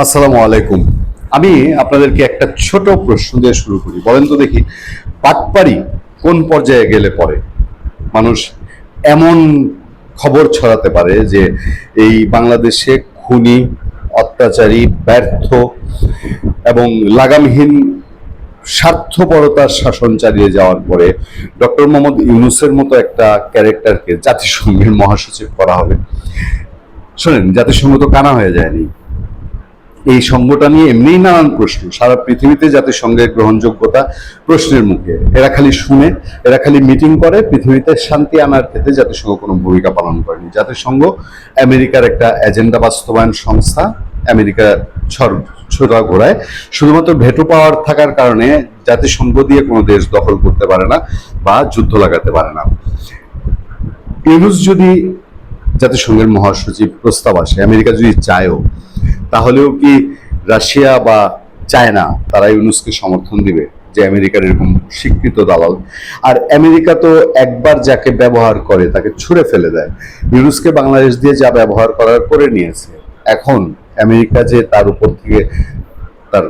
আসসালামু আলাইকুম। আমি আপনাদেরকে একটা ছোট প্রশ্ন দিয়ে শুরু করি। বলেন তো দেখি, বাটপারি কোন পর্যায়ে গেলে পরে মানুষ এমন খবর ছড়াতে পারে যে এই বাংলাদেশে খুনি, অত্যাচারী, ব্যর্থ এবং লাগামহীন স্বার্থপরতার শাসন চালিয়ে যাওয়ার পরে ডক্টর মোহাম্মদ ইউনূসের মতো একটা ক্যারেক্টারকে জাতিসংঘের মহাসচিব করা হবে? শোনেন, জাতিসংঘ তো কানা হয়ে যায়নি। এই সংঘটা নিয়ে এমনিই নানান প্রশ্ন, সারা পৃথিবীতে জাতিসংঘের গ্রহণযোগ্যতা প্রশ্নের মুখে। এরা খালি শুনে, এরা খালি মিটিং করে, পৃথিবীতে শান্তি আনার ক্ষেত্রে জাতিসংঘ কোনো ভূমিকা পালন করেনি। জাতিসংঘ আমেরিকার একটা এজেন্ডা বাস্তবায়ন সংস্থা। আমেরিকা ছোটা ঘোড়ায় শুধুমাত্র ভেটো পাওয়ার থাকার কারণে জাতিসংঘ দিয়ে কোনো দেশ দখল করতে পারে না বা যুদ্ধ লাগাতে পারে না। ইউনূস যদি জাতিসংঘের মহাসচিব প্রস্তাব আসে, আমেরিকা যদি চায়ও, তাহলেও কি রাশিয়া বা চায়না তারা ইউনূসকে সমর্থন দিবে যে আমেরিকার এরকম স্বীকৃত দালাল? আর আমেরিকা তো একবার যাকে ব্যবহার করে তাকে ছুঁড়ে ফেলে দেয়। ইউনূসকে বাংলাদেশ দিয়ে যা ব্যবহার করার করে নিয়েছে, এখন আমেরিকা যে তার উপর থেকে তার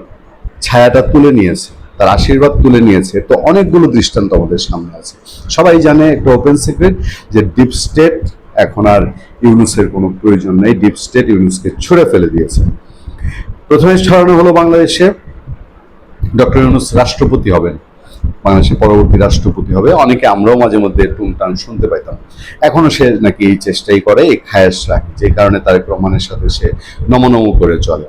ছায়াটা তুলে নিয়েছে, তার আশীর্বাদ তুলে নিয়েছে, তো অনেকগুলো দৃষ্টান্ত আমাদের সামনে আছে। সবাই জানে, একটা ওপেন সিক্রেট, যে ডিপ স্টেট এখন আর ইউনূসের কোনো প্রয়োজন নেই। ডিপ স্টেট ইউনূসকে ছুঁড়ে ফেলে দিয়েছে। প্রথমে ছড়ানো হলো বাংলাদেশে ডক্টর ইউনূস রাষ্ট্রপতি হবেন, বাংলাদেশের পরবর্তী রাষ্ট্রপতি হবে। অনেকে আমরাও মাঝে মধ্যে টুনটান শুনতে পাইতাম। এখনো সে নাকি এই চেষ্টাই করে, এই খায়েশ রাখে, যে কারণে তারেক রহমানের সাথে সে নমনম করে চলে।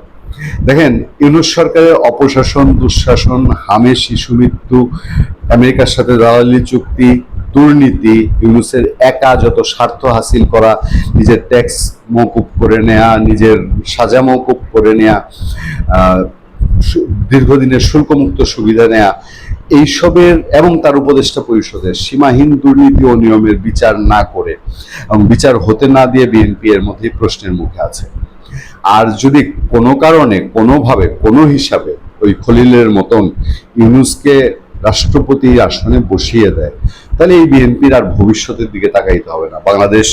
দেখেন, ইউনূস সরকারের অপশাসন, দুঃশাসন, হামে শিশু মৃত্যু, আমেরিকার সাথে দালালি চুক্তি, দুর্নীতি, ইউনূসের একা যত স্বার্থ হাসিল করা, নিজের ট্যাক্স মওকুফ করে নেয়া, নিজের সাজা মওকুফ করে নেয়া, দীর্ঘদিনের শুল্কমুক্ত সুবিধা নেয়া, এইসবের এবং তার উপদেষ্টা পরিষদের সীমাহীন দুর্নীতি ও নিয়মের বিচার না করে এবং বিচার হতে না দিয়ে বিএনপি এর মধ্যেই প্রশ্নের মুখে আছে। আর যদি কোনো কারণে, কোনোভাবে, কোনো হিসাবে ওই খলিলের মতন ইউনূসকে রাষ্ট্রপতি আসনে বসিয়ে দেয়, তাহলে এই বিএনপির আর ভবিষ্যতের দিকে তাকাইতে হবে না। বাংলাদেশ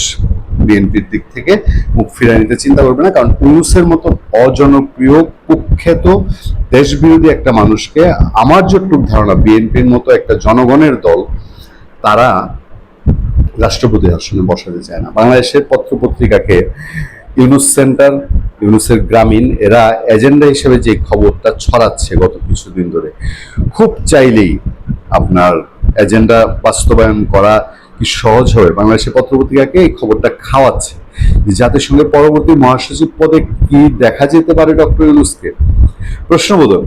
বিএনপির দিক থেকে মুখ ফিরিয়ে নিতে চিন্তা করবে না, কারণ ইউনূসের মতো অজনপ্রিয়, কুখ্যাত, দেশবিরোধী একটা মানুষকে, আমার যতটুকু ধারণা, বিএনপির মতো একটা জনগণের দল, তারা রাষ্ট্রপতি আসনে বসাতে চায় না। বাংলাদেশের পত্রপত্রিকাকে ইউনূস সেন্টার, ইউনূসের গ্রামীণ, এরা এজেন্ডা হিসেবে যে খবরটা ছড়াচ্ছে গত কিছুদিন ধরে, খুব চাইলেই আপনার এজেন্ডা বাস্তবায়ন করা কি সহজ হবে? বাংলাদেশের পত্রপত্রিকাকে এই খবরটা খাওয়াচ্ছে। জাতিসংঘের পরবর্তী মহাসচিব পদে কি দেখা যেতে পারে ডক্টর ইউনূসকে? প্রশ্নবোধক।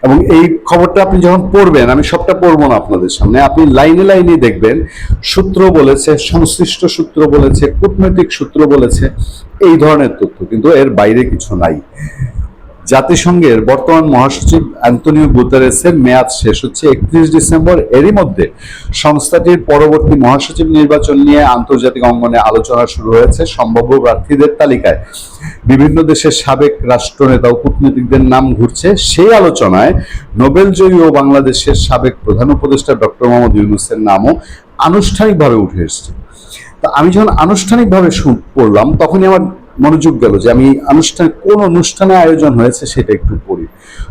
এবং এই খবরটা আপনি যখন পড়বেন, আমি সবটা পড়বো না আপনাদের সামনে, আপনি লাইনে লাইনে দেখবেন সূত্র বলেছে, সংশ্লিষ্ট সূত্র বলেছে, কূটনৈতিক সূত্র বলেছে, এই ধরনের তথ্য, কিন্তু এর বাইরে কিছু নাই। জাতিসংঘের বর্তমান মহাসচিব অ্যান্তোনিও গুতেরেসের মেয়াদ শেষ হচ্ছে 31 ডিসেম্বর। এরই মধ্যে সংস্থাটির পরবর্তী মহাসচিব নির্বাচন নিয়ে আন্তর্জাতিক অঙ্গনে আলোচনা শুরু হয়েছে। সম্ভাব্য প্রার্থীদের তালিকায় বিভিন্ন দেশের সাবেক রাষ্ট্রনেতা ও কূটনীতিকদের নাম ঘুরছে। সেই আলোচনায় নোবেলজয়ী ও বাংলাদেশের সাবেক প্রধান উপদেষ্টা ডক্টর মোহাম্মদ ইউনূসের নামও আনুষ্ঠানিকভাবে উঠে এসেছে। তা আমি যখন আনুষ্ঠানিকভাবে পড়লাম, তখনই আমার মনোযোগ গেল যে আমি কোন অনুষ্ঠানে আয়োজন হয়েছে সেটা একটু পড়ি।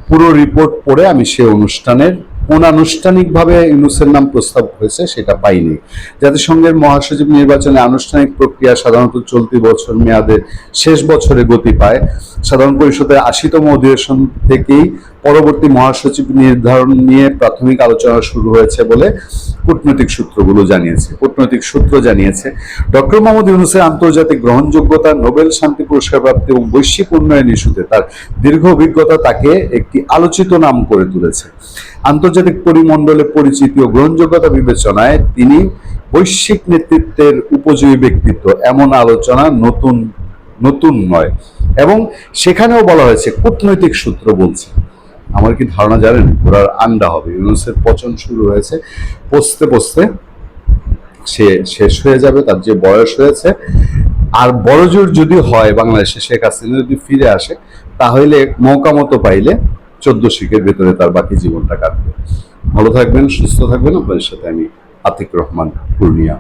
পুরো রিপোর্ট পড়ে আমি সে অনুষ্ঠানের কোন আনুষ্ঠানিকভাবে ইউনূসের নাম প্রস্তাব হয়েছে সেটা পাইনি। জাতিসংঘের মহাসচিব নির্বাচনে আনুষ্ঠানিক প্রক্রিয়া সাধারণত চলতি বছর মেয়াদে শেষ বছরে গতি পায়। সাধারণ পরিষদের 80তম অধিবেশন থেকেই পরবর্তী মহাসচিব নির্ধারণ নিয়ে প্রাথমিক আলোচনা শুরু হয়েছে বলে কূটনৈতিক সূত্র জানিয়েছে। ডক্টর মোহাম্মদ ইউনূসের আন্তর্জাতিক গ্রহণযোগ্যতা, নোবেল শান্তি পুরস্কার প্রাপ্তি এবং বৈশ্বিক উন্নয়ন ইস্যুতে তার দীর্ঘ অভিজ্ঞতা তাকে একটি আলোচিত নাম করে তুলেছে। আন্তর্জাতিক পরিমণ্ডলে পরিচিতি ও গ্রহণযোগ্যতা বিবেচনায় তিনি বৈশ্বিক নেতৃত্বের উপযোগী ব্যক্তিত্ব, এমন আলোচনা নতুন নয়। এবং সেখানেও বলা হয়েছে, কূটনৈতিক সূত্র বলছে। আমার কি ধারণা জানেন, ঘোড়ার আন্ডা হবে। ইউনূসের পচন শুরু হয়েছে, পচতে পচতে সে শেষ হয়ে যাবে, তার যে বয়স হয়েছে। আর বড়জোর যদি হয় বাংলাদেশে, শেখ হাসিনা যদি ফিরে আসে, তাহলে মৌকা মতো পাইলে 14 শিখের ভেতরে তার বাকি জীবনটা কাটবে। ভালো থাকবেন, সুস্থ থাকবেন। আপনাদের সাথে আমি আতিক রহমান, পূর্ণিয়া।